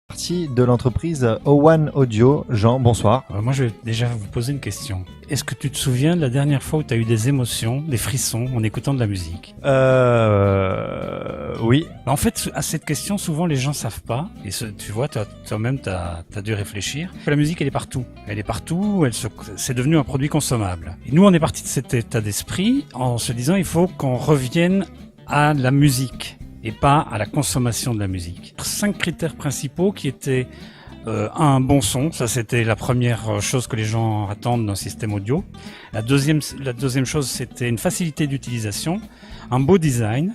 Partie de l'entreprise O1 Audio. Jean, bonsoir. Moi, je vais déjà vous poser une question. Est-ce que tu te souviens de la dernière fois où tu as eu des émotions, des frissons en écoutant de la musique? Oui. En fait, à cette question, souvent les gens savent pas. Et tu vois, toi-même, t'as dû réfléchir. La musique, elle est partout. Elle est partout. C'est devenu un produit consommable. Et nous, on est parti de cet état d'esprit en se disant, il faut qu'on revienne à la musique et pas à la consommation de la musique. 5 critères principaux qui étaient un bon son, ça c'était la première chose que les gens attendent d'un système audio. La deuxième chose, c'était une facilité d'utilisation, un beau design,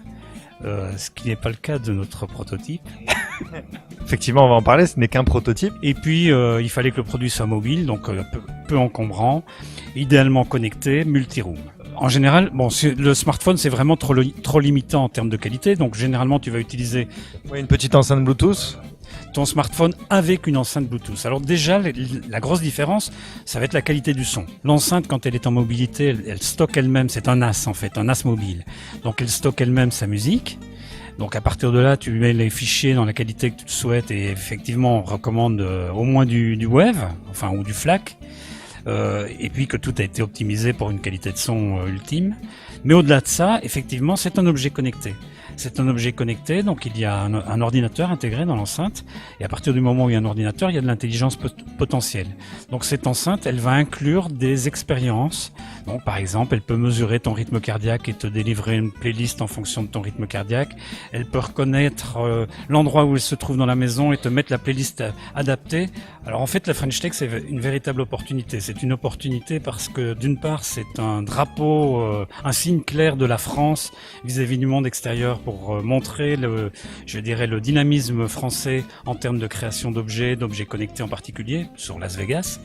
ce qui n'est pas le cas de notre prototype. Effectivement, on va en parler, ce n'est qu'un prototype. Et puis il fallait que le produit soit mobile, donc peu encombrant, idéalement connecté, multi-room. En général, le smartphone c'est vraiment trop limitant en termes de qualité, donc généralement tu vas utiliser Une petite enceinte Bluetooth. ton smartphone avec une enceinte Bluetooth. Alors déjà, la grosse différence, ça va être la qualité du son. L'enceinte, quand elle est en mobilité, elle stocke elle-même, c'est un NAS en fait, un NAS mobile. Donc elle stocke elle-même sa musique. Donc à partir de là, tu mets les fichiers dans la qualité que tu souhaites et effectivement, on recommande au moins du WAV, ou du FLAC. Et puis que tout a été optimisé pour une qualité de son ultime. Mais au-delà de ça, effectivement, c'est un objet connecté. C'est un objet connecté, donc il y a un ordinateur intégré dans l'enceinte. Et à partir du moment où il y a un ordinateur, il y a de l'intelligence potentielle. Donc cette enceinte, elle va inclure des expériences. Donc par exemple, elle peut mesurer ton rythme cardiaque et te délivrer une playlist en fonction de ton rythme cardiaque. Elle peut reconnaître l'endroit où elle se trouve dans la maison et te mettre la playlist adaptée. Alors en fait, la French Tech, c'est une véritable opportunité. C'est une opportunité parce que d'une part, c'est un drapeau, un signe clair de la France vis-à-vis du monde extérieur pour montrer le dynamisme français en termes de création d'objets connectés en particulier sur Las Vegas.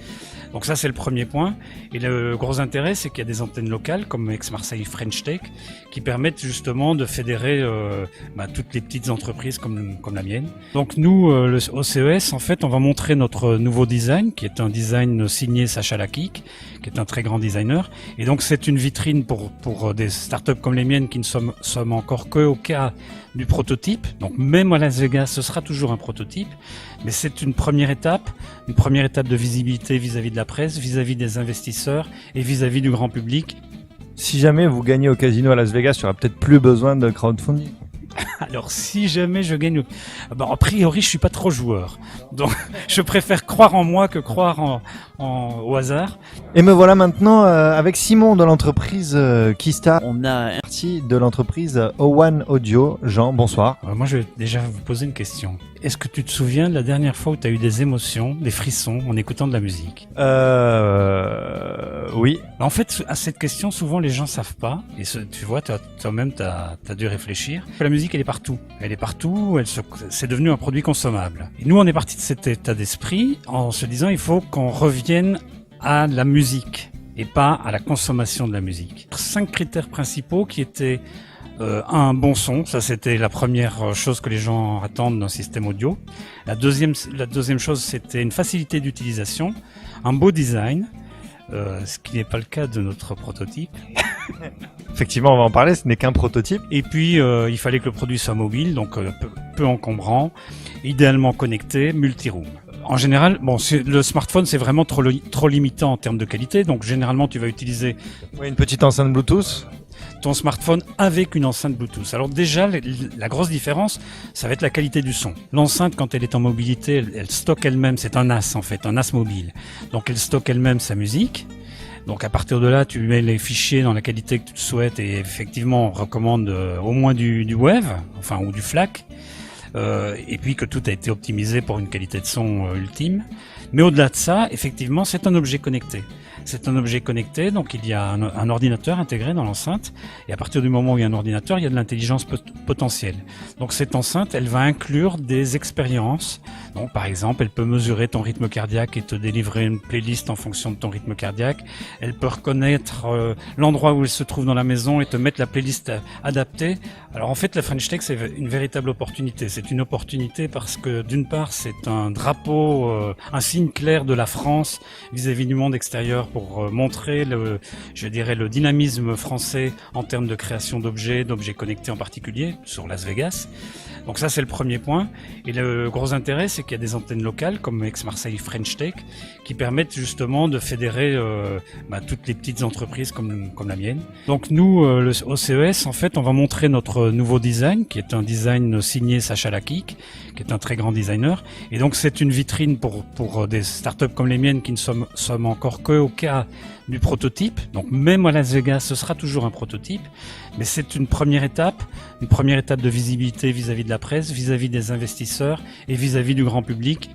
Donc ça, c'est le premier point. Et le gros intérêt, c'est qu'il y a des antennes locales comme Aix-Marseille French Tech qui permettent justement de fédérer toutes les petites entreprises comme la mienne. Donc nous, au CES, en fait, on va montrer notre nouveau design qui est un design signé Sacha Lakik, qui est un très grand designer. Et donc c'est une vitrine pour des startups comme les miennes qui ne sommes encore que au cas du prototype. Donc même à Las Vegas, ce sera toujours un prototype, mais c'est une première étape de visibilité vis-à-vis de la presse, vis-à-vis des investisseurs et vis-à-vis du grand public. Si jamais vous gagnez au casino à Las Vegas, il n'y aura peut-être plus besoin de crowdfunding. Alors si jamais je gagne, a priori je suis pas trop joueur, donc je préfère croire en moi que croire au hasard. Et me voilà maintenant avec Simon de l'entreprise Kista. On a Partie de l'entreprise O1 Audio. Jean, bonsoir. Moi je vais déjà vous poser une question. Est-ce que tu te souviens de la dernière fois où tu as eu des émotions, des frissons en écoutant de la musique? Oui. En fait, à cette question, souvent les gens savent pas. Et tu vois, toi-même, t'as dû réfléchir. La musique, elle est partout. Elle est partout. C'est devenu un produit consommable. Et nous, on est parti de cet état d'esprit en se disant, il faut qu'on revienne à la musique et pas à la consommation de la musique. 5 critères principaux qui étaient un bon son, ça c'était la première chose que les gens attendent d'un système audio. La deuxième chose, c'était une facilité d'utilisation, un beau design, ce qui n'est pas le cas de notre prototype. Effectivement, on va en parler, ce n'est qu'un prototype. Et puis il fallait que le produit soit mobile, donc peu encombrant, idéalement connecté, multi-room. En général, le smartphone c'est vraiment trop limitant en termes de qualité, donc généralement tu vas utiliser Une petite enceinte Bluetooth. ton smartphone avec une enceinte Bluetooth. Alors déjà, la grosse différence, ça va être la qualité du son. L'enceinte, quand elle est en mobilité, elle stocke elle-même, c'est un NAS en fait, un NAS mobile. Donc elle stocke elle-même sa musique. Donc à partir de là, tu mets les fichiers dans la qualité que tu souhaites et effectivement, on recommande au moins du WAV, ou du FLAC. Et puis que tout a été optimisé pour une qualité de son ultime. Mais au-delà de ça, effectivement, c'est un objet connecté. C'est un objet connecté, donc il y a un ordinateur intégré dans l'enceinte. Et à partir du moment où il y a un ordinateur, il y a de l'intelligence potentielle. Donc cette enceinte, elle va inclure des expériences. Donc par exemple, elle peut mesurer ton rythme cardiaque et te délivrer une playlist en fonction de ton rythme cardiaque. Elle peut reconnaître l'endroit où elle se trouve dans la maison et te mettre la playlist adaptée. Alors en fait, la French Tech, c'est une véritable opportunité. C'est une opportunité parce que d'une part, c'est un drapeau, un signe clair de la France vis-à-vis du monde extérieur pour montrer je dirais, le dynamisme français en termes de création d'objets connectés en particulier, sur Las Vegas. Donc ça, c'est le premier point. Et le gros intérêt, c'est qu'il y a des antennes locales, comme Aix-Marseille French Tech, qui permettent justement de fédérer toutes les petites entreprises comme la mienne. Donc nous, au CES, en fait, on va montrer notre nouveau design, qui est un design signé Sacha Lakik, qui est un très grand designer. Et donc c'est une vitrine pour des startups comme les miennes qui ne sommes encore que au cas du prototype. Donc même à Las Vegas, ce sera toujours un prototype, mais c'est une première étape de visibilité vis-à-vis de la presse, vis-à-vis des investisseurs et vis-à-vis du grand public.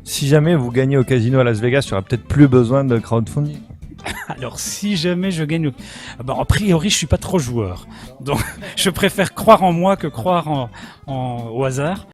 Si jamais vous gagnez au casino à Las Vegas, il y aura peut-être plus besoin de crowdfunding. Alors si jamais je gagne, a priori je suis pas trop joueur, donc je préfère croire en moi que croire au hasard.